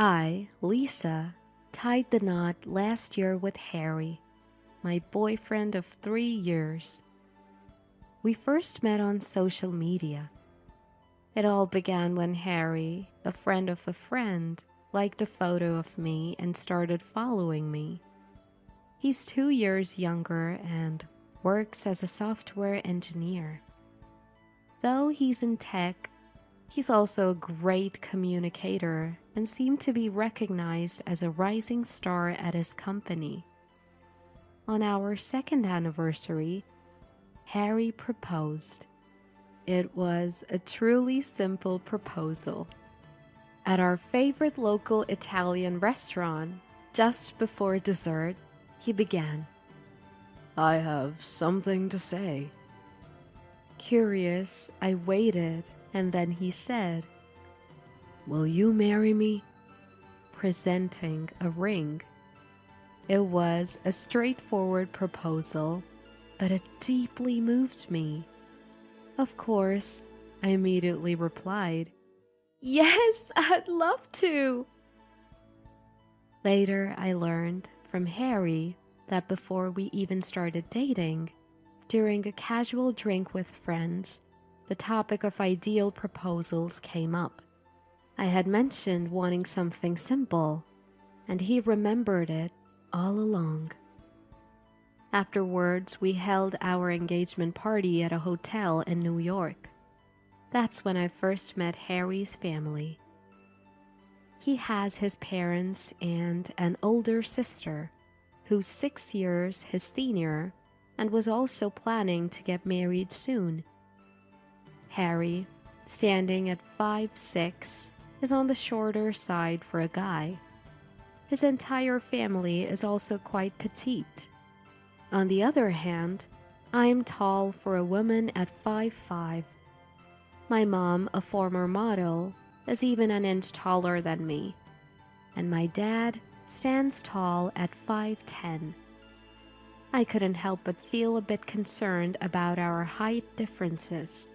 I, Lisa, tied the knot last year with Harry, my boyfriend of 3 years. We first met on social media. It all began when Harry, a friend of a friend, liked a photo of me and started following me. He's 2 years younger and works as a software engineer. Though he's in tech, he's also a great communicator and seemed to be recognized as a rising star at his company. On our second anniversary, Harry proposed. It was a truly simple proposal. At our favorite local Italian restaurant, just before dessert, he began, "I have something to say." Curious, I waited, and then he said, "Will you marry me?" presenting a ring. It was a straightforward proposal, but it deeply moved me. Of course, I immediately replied, "Yes, I'd love to." Later, I learned from Harry that before we even started dating, during a casual drink with friends, the topic of ideal proposals came up. I had mentioned wanting something simple, and he remembered it all along. Afterwards, we held our engagement party at a hotel in New York. That's when I first met Harry's family. He has his parents and an older sister, who's 6 years his senior and was also planning to get married soon. Harry, standing at 5'6", is on the shorter side for a guy. His entire family is also quite petite. On the other hand, I'm tall for a woman at 5'5". My mom, a former model, is even an inch taller than me, and my dad stands tall at 5'10". I couldn't help but feel a bit concerned about our height differences.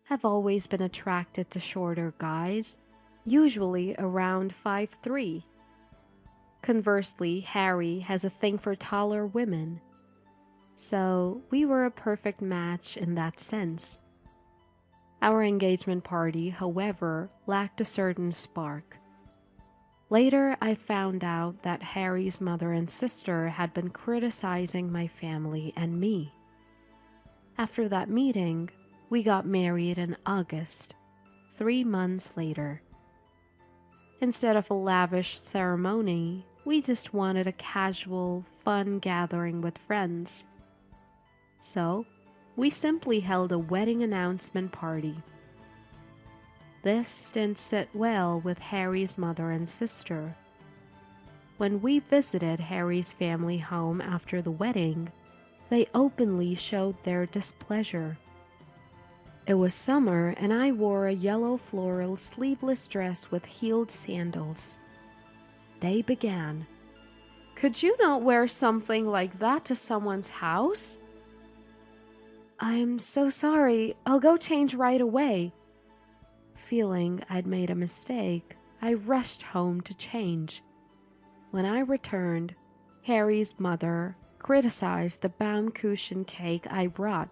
I've always been attracted to shorter guys, usually around 5'3". Conversely, Harry has a thing for taller women. So we were a perfect match in that sense. Our engagement party, however, lacked a certain spark. Later, I found out that Harry's mother and sister had been criticizing my family and me. After that meeting, we got married in August, 3 months later. Instead of a lavish ceremony, we just wanted a casual, fun gathering with friends. So, we simply held a wedding announcement party. This didn't sit well with Harry's mother and sister. When we visited Harry's family home after the wedding, they openly showed their displeasure. It was summer and I wore a yellow floral sleeveless dress with heeled sandals. They began, "Could you not wear something like that to someone's house?" "I'm so sorry, I'll go change right away." Feeling I'd made a mistake, I rushed home to change. When I returned, Harry's mother criticized the Baumkuchen cake I brought.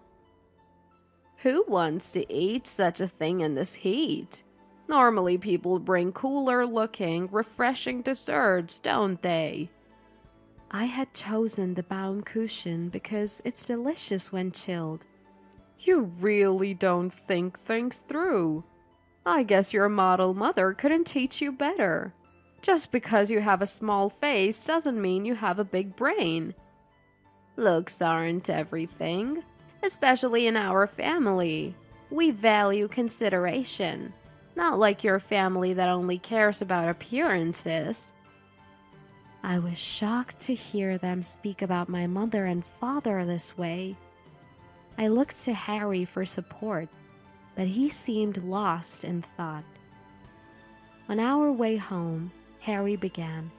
"Who wants to eat such a thing in this heat? Normally people bring cooler-looking, refreshing desserts, don't they?" I had chosen the Baumkuchen because it's delicious when chilled. "You really don't think things through. I guess your model mother couldn't teach you better. Just because you have a small face doesn't mean you have a big brain. Looks aren't everything, especially in our family. We value consideration, not like your family that only cares about appearances." I was shocked to hear them speak about my mother and father this way. I looked to Harry for support, but he seemed lost in thought. On our way home, Harry began,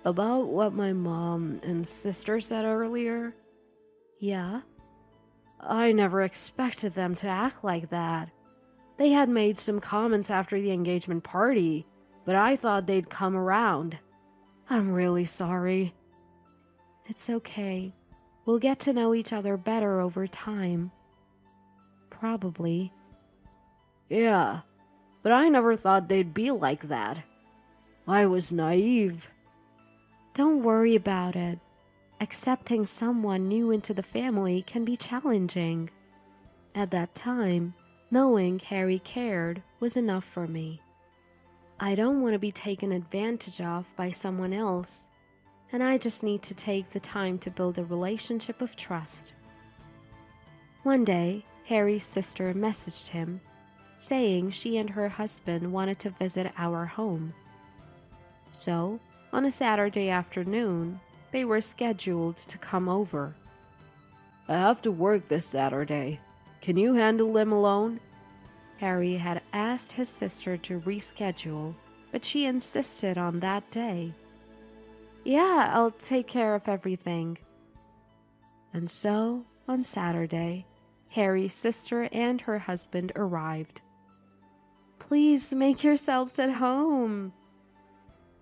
"About what my mom and sister said earlier?" "Yeah?" "I never expected them to act like that. They had made some comments after the engagement party. but I thought they'd come around. I'm really sorry." "It's okay. We'll get to know each other better over time." "Probably." "Yeah, but I never thought they'd be like that. I was naive." "Don't worry about it. Accepting someone new into the family can be challenging." At that time, knowing Harry cared was enough for me. I don't want to be taken advantage of by someone else, and I just need to take the time to build a relationship of trust. One day, Harry's sister messaged him, saying she and her husband wanted to visit our home. So, on a Saturday afternoon, they were scheduled to come over. "I have to work this Saturday. Can you handle them alone?" Harry had asked his sister to reschedule, but she insisted on that day. "Yeah, I'll take care of everything." And so, on Saturday, Harry's sister and her husband arrived. "Please make yourselves at home."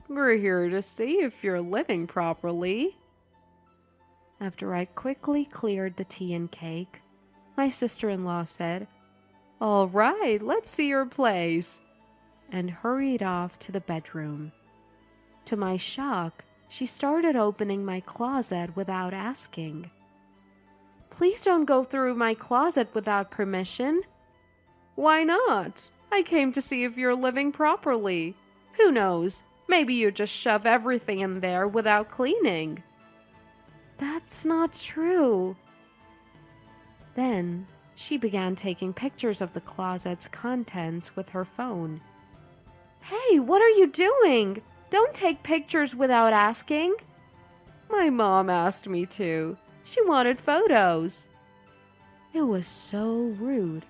"We're here to see if you're living properly." After I quickly cleared the tea and cake, my sister-in-law said, "All right, let's see your place," and hurried off to the bedroom. To my shock, she started opening my closet without asking. "Please don't go through my closet without permission." "Why not? I came to see if you're living properly. Who knows, maybe you just shove everything in there without cleaning." "That's not true." Then she began taking pictures of the closet's contents with her phone. "Hey, what are you doing? Don't take pictures without asking." "My mom asked me to. She wanted photos." It was so rude.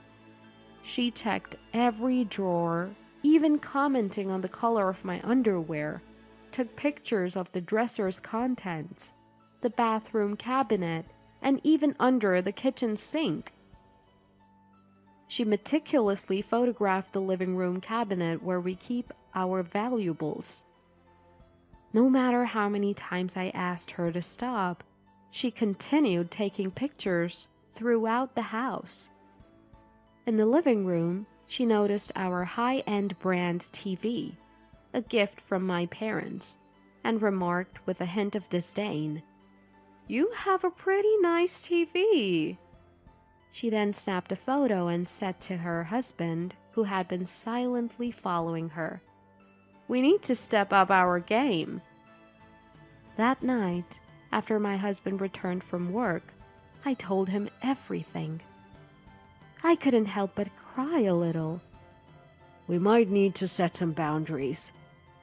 She checked every drawer, even commenting on the color of my underwear, took pictures of the dresser's contents, the bathroom cabinet, and even under the kitchen sink. She meticulously photographed the living room cabinet where we keep our valuables. No matter how many times I asked her to stop, she continued taking pictures throughout the house. In the living room, she noticed our high-end brand TV, a gift from my parents, and remarked with a hint of disdain, "You have a pretty nice TV." She then snapped a photo and said to her husband, who had been silently following her, "We need to step up our game." That night, after my husband returned from work, I told him everything. I couldn't help but cry a little. "We might need to set some boundaries.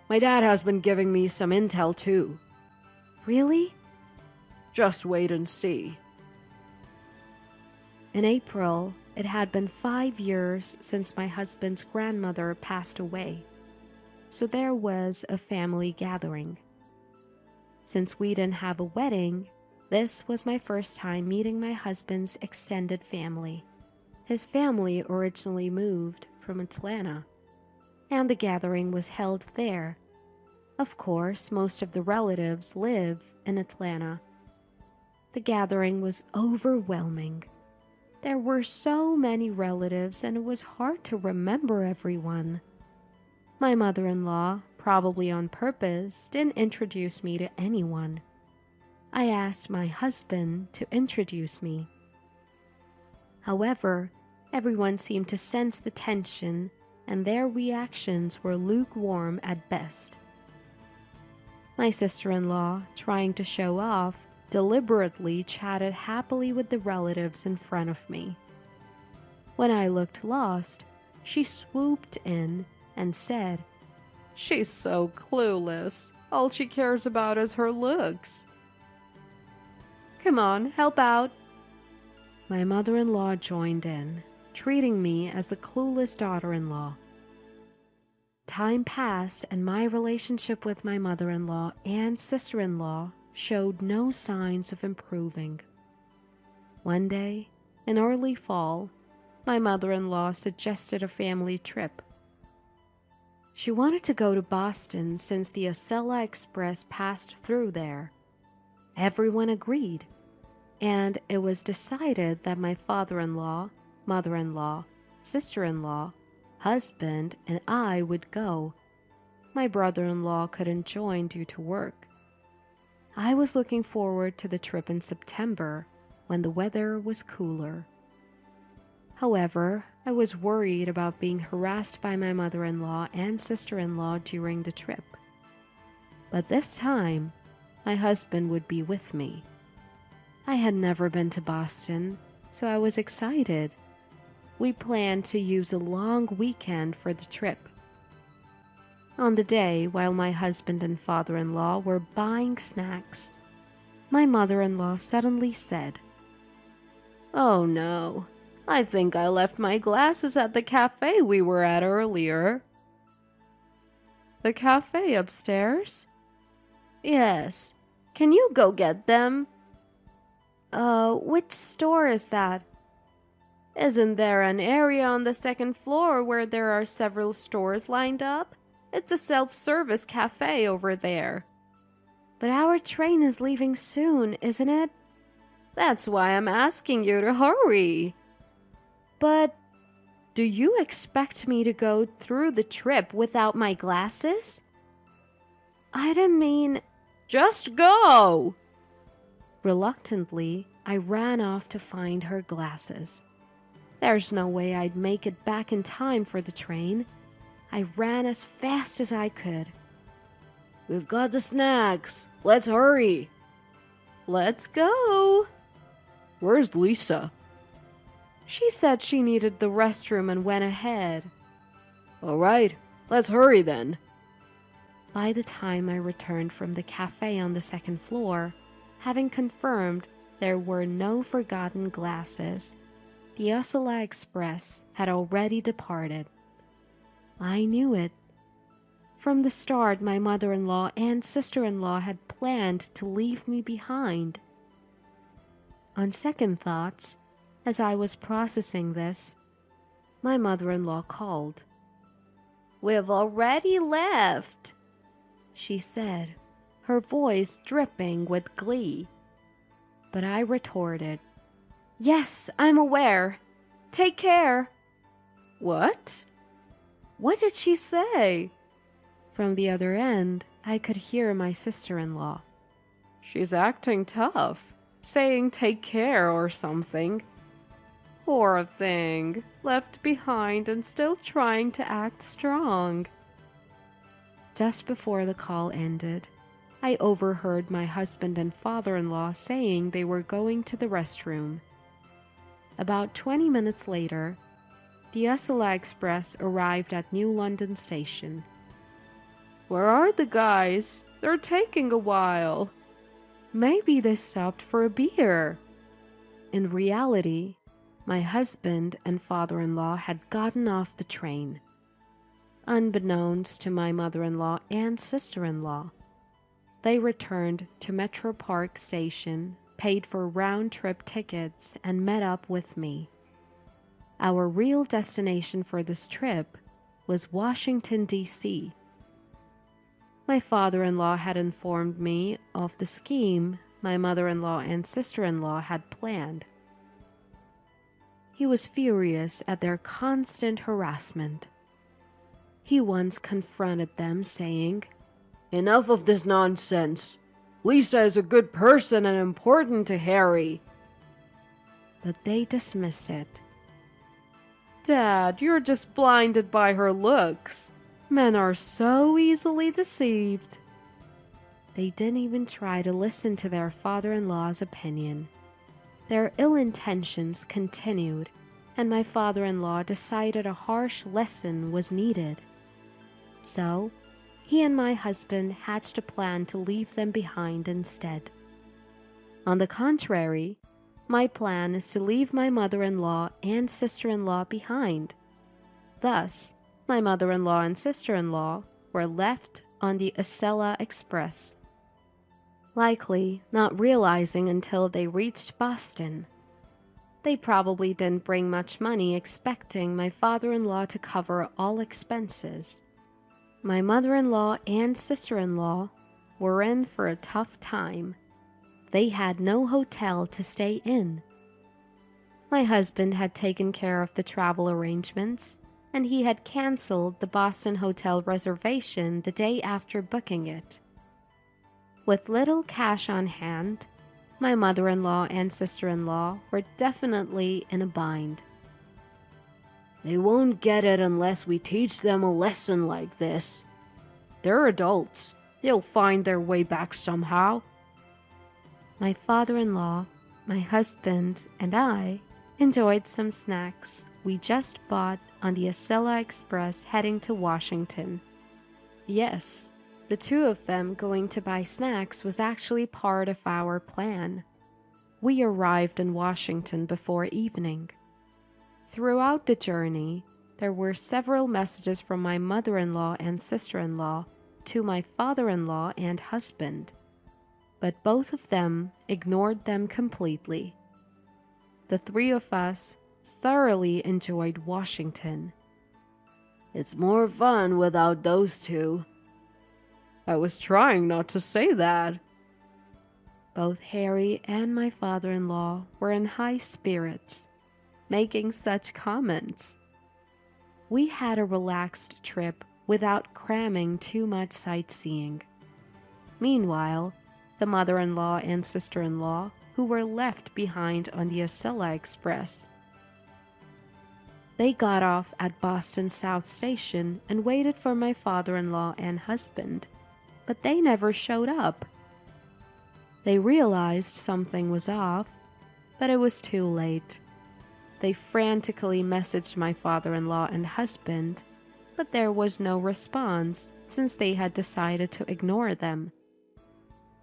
My dad has been giving me some intel too." "Really?" "Just wait and see." In April, it had been 5 years since my husband's grandmother passed away, so there was a family gathering. Since we didn't have a wedding, this was my first time meeting my husband's extended family. His family originally moved from Atlanta, and the gathering was held there. Of course, most of the relatives live in Atlanta. The gathering was overwhelming. There were so many relatives, and it was hard to remember everyone. My mother-in-law, probably on purpose, didn't introduce me to anyone. I asked my husband to introduce me. However, everyone seemed to sense the tension, and their reactions were lukewarm at best. My sister-in-law, trying to show off, deliberately chatted happily with the relatives in front of me. When I looked lost, she swooped in and said, "She's so clueless. All she cares about is her looks." "Come on, help out." My mother-in-law joined in, treating me as the clueless daughter-in-law. Time passed, and my relationship with my mother-in-law and sister-in-law showed no signs of improving. One day, in early fall, my mother-in-law suggested a family trip. She wanted to go to Boston since the Acela Express passed through there. Everyone agreed, and it was decided that my father-in-law, mother-in-law, sister-in-law, husband, and I would go. My brother-in-law couldn't join due to work. I was looking forward to the trip in September when the weather was cooler. However, I was worried about being harassed by my mother-in-law and sister-in-law during the trip. But this time, my husband would be with me. I had never been to Boston, so I was excited. We planned to use a long weekend for the trip. On the day, while my husband and father-in-law were buying snacks, my mother-in-law suddenly said, "Oh no, I think I left my glasses at the cafe we were at earlier." "The cafe upstairs?" "Yes. Can you go get them?" Which store is that?" "Isn't there an area on the second floor where there are several stores lined up? It's a self-service cafe over there." "But our train is leaving soon, isn't it?" "That's why I'm asking you to hurry." "But do you expect me to go through the trip without my glasses?" "I didn't mean—" "Just go!" Reluctantly, I ran off to find her glasses. There's no way I'd make it back in time for the train. I ran as fast as I could. "We've got the snacks. Let's hurry." "Let's go." "Where's Lisa?" "She said she needed the restroom and went ahead." "All right, let's hurry then." By the time I returned from the cafe on the second floor, having confirmed there were no forgotten glasses, the Acela Express had already departed. I knew it. From the start, my mother-in-law and sister-in-law had planned to leave me behind. On second thoughts, as I was processing this, my mother-in-law called. "We've already left," she said, her voice dripping with glee. But I retorted, "Yes, I'm aware. Take care." "What? What did she say?" From the other end, I could hear my sister-in-law. "She's acting tough, saying take care or something. Poor thing, left behind and still trying to act strong." Just before the call ended, I overheard my husband and father-in-law saying they were going to the restroom. About 20 minutes later, the Acela Express arrived at New London Station. "Where are the guys? They're taking a while." "Maybe they stopped for a beer." In reality, my husband and father-in-law had gotten off the train. Unbeknownst to my mother-in-law and sister-in-law, they returned to Metro Park Station, paid for round-trip tickets, and met up with me. Our real destination for this trip was Washington, D.C. My father-in-law had informed me of the scheme my mother-in-law and sister-in-law had planned. He was furious at their constant harassment. He once confronted them, saying, "Enough of this nonsense. Lisa is a good person and important to Harry." But they dismissed it. "Dad, you're just blinded by her looks. Men are so easily deceived." They didn't even try to listen to their father-in-law's opinion. Their ill intentions continued, and my father-in-law decided a harsh lesson was needed. So, he and my husband hatched a plan to leave them behind instead. On the contrary, my plan is to leave my mother-in-law and sister-in-law behind. Thus, my mother-in-law and sister-in-law were left on the Acela Express, likely not realizing until they reached Boston. They probably didn't bring much money, expecting my father-in-law to cover all expenses. My mother-in-law and sister-in-law were in for a tough time. They had no hotel to stay in. My husband had taken care of the travel arrangements, and he had canceled the Boston hotel reservation the day after booking it. With little cash on hand, my mother-in-law and sister-in-law were definitely in a bind. They won't get it unless we teach them a lesson like this. They're adults. They'll find their way back somehow. My father-in-law, my husband, and I enjoyed some snacks we just bought on the Acela Express heading to Washington. Yes, the two of them going to buy snacks was actually part of our plan. We arrived in Washington before evening. Throughout the journey, there were several messages from my mother-in-law and sister-in-law to my father-in-law and husband, but both of them ignored them completely. The three of us thoroughly enjoyed Washington. It's more fun without those two. I was trying not to say that. Both Harry and my father-in-law were in high spirits, making such comments. We had a relaxed trip without cramming too much sightseeing. Meanwhile, the mother-in-law and sister-in-law, who were left behind on the Acela Express, they got off at Boston South Station and waited for my father-in-law and husband, but they never showed up. They realized something was off, but it was too late. They frantically messaged my father-in-law and husband, but there was no response since they had decided to ignore them.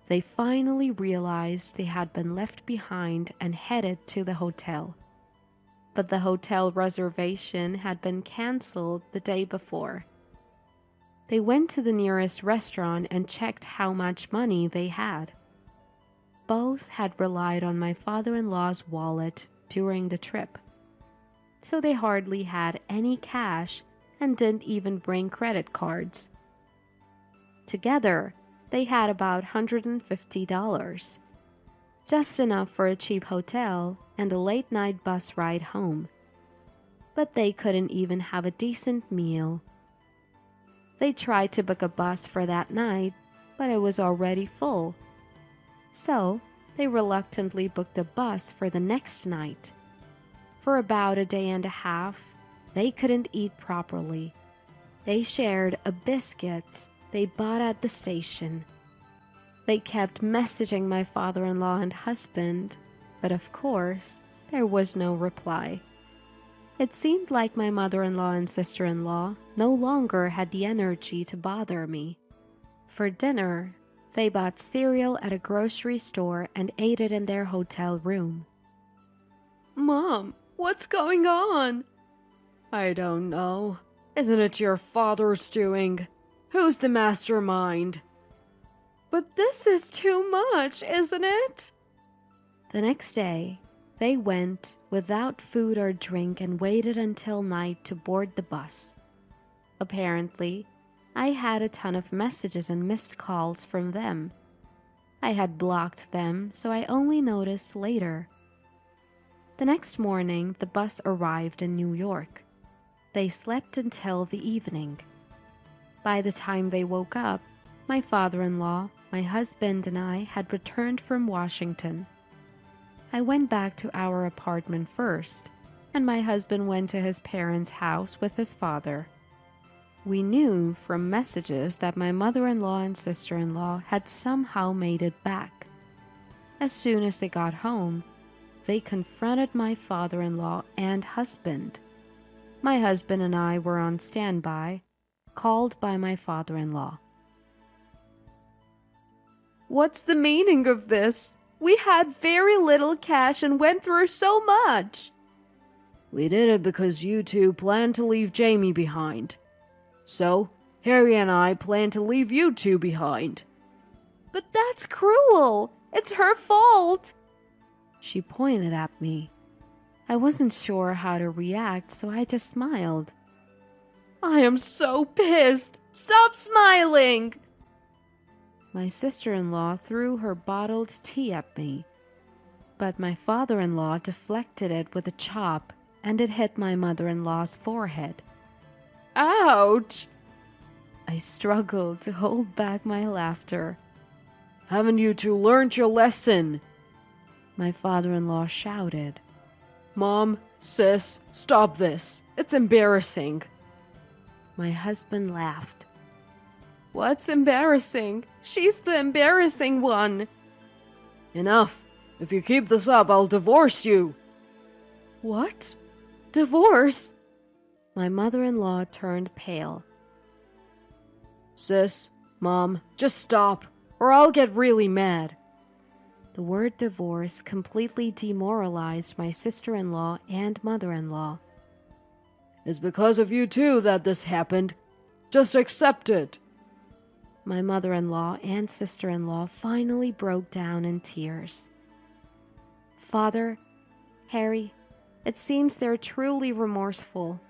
They finally realized they had been left behind and headed to the hotel. But the hotel reservation had been canceled the day before. They went to the nearest restaurant and checked how much money they had. Both had relied on my father-in-law's wallet during the trip, so they hardly had any cash and didn't even bring credit cards. Together, they had about $150, just enough for a cheap hotel and a late-night bus ride home. But they couldn't even have a decent meal. They tried to book a bus for that night, but it was already full. So, they reluctantly booked a bus for the next night. For about a day and a half, they couldn't eat properly. They shared a biscuit they bought at the station. They kept messaging my father-in-law and husband, but of course, there was no reply. It seemed like my mother-in-law and sister-in-law no longer had the energy to bother me. For dinner, they bought cereal at a grocery store and ate it in their hotel room. Mom, what's going on? I don't know. Isn't it your father's doing? Who's the mastermind? But this is too much, isn't it? The next day, they went without food or drink and waited until night to board the bus. Apparently, I had a ton of messages and missed calls from them. I had blocked them, so I only noticed later. The next morning, the bus arrived in New York. They slept until the evening. By the time they woke up, my father-in-law, my husband, and I had returned from Washington. I went back to our apartment first, and my husband went to his parents' house with his father. We knew from messages that my mother-in-law and sister-in-law had somehow made it back. As soon as they got home, they confronted my father-in-law and husband. My husband and I were on standby, called by my father-in-law. What's the meaning of this? We had very little cash and went through so much. We did it because you two planned to leave Jamie behind. So, Harry and I plan to leave you two behind. But that's cruel. It's her fault. She pointed at me. I wasn't sure how to react, so I just smiled. I am so pissed. Stop smiling. My sister-in-law threw her bottled tea at me, but my father-in-law deflected it with a chop and it hit my mother-in-law's forehead. Ouch! I struggled to hold back my laughter. Haven't you two learned your lesson? My father-in-law shouted. Mom, sis, stop this. It's embarrassing. My husband laughed. What's embarrassing? She's the embarrassing one. Enough. If you keep this up, I'll divorce you. What? Divorce? My mother-in-law turned pale. Sis, Mom, just stop, or I'll get really mad. The word divorce completely demoralized my sister-in-law and mother-in-law. It's because of you two that this happened. Just accept it. My mother-in-law and sister-in-law finally broke down in tears. Father, Harry, it seems they're truly remorseful.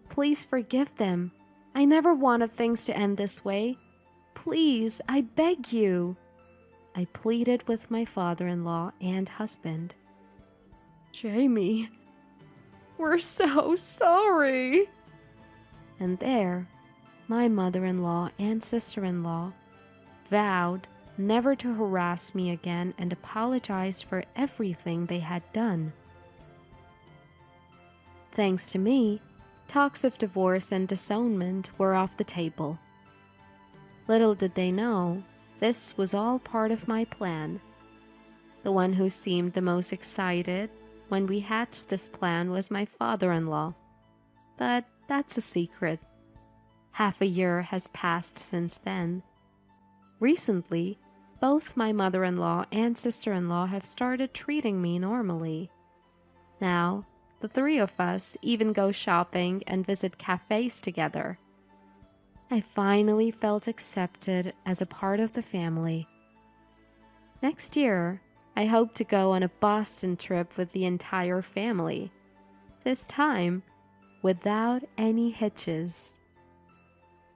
Please forgive them. I never wanted things to end this way. Please, I beg you. I pleaded with my father-in-law and husband. Jamie, we're so sorry. And there, my mother-in-law and sister-in-law vowed never to harass me again and apologized for everything they had done. Thanks to me, talks of divorce and disownment were off the table. Little did they know, this was all part of my plan. The one who seemed the most excited when we hatched this plan was my father-in-law. But that's a secret. Half a year has passed since then. Recently, both my mother-in-law and sister-in-law have started treating me normally. Now, the three of us even go shopping and visit cafes together. I finally felt accepted as a part of the family. Next year, I hope to go on a Boston trip with the entire family. This time, without any hitches.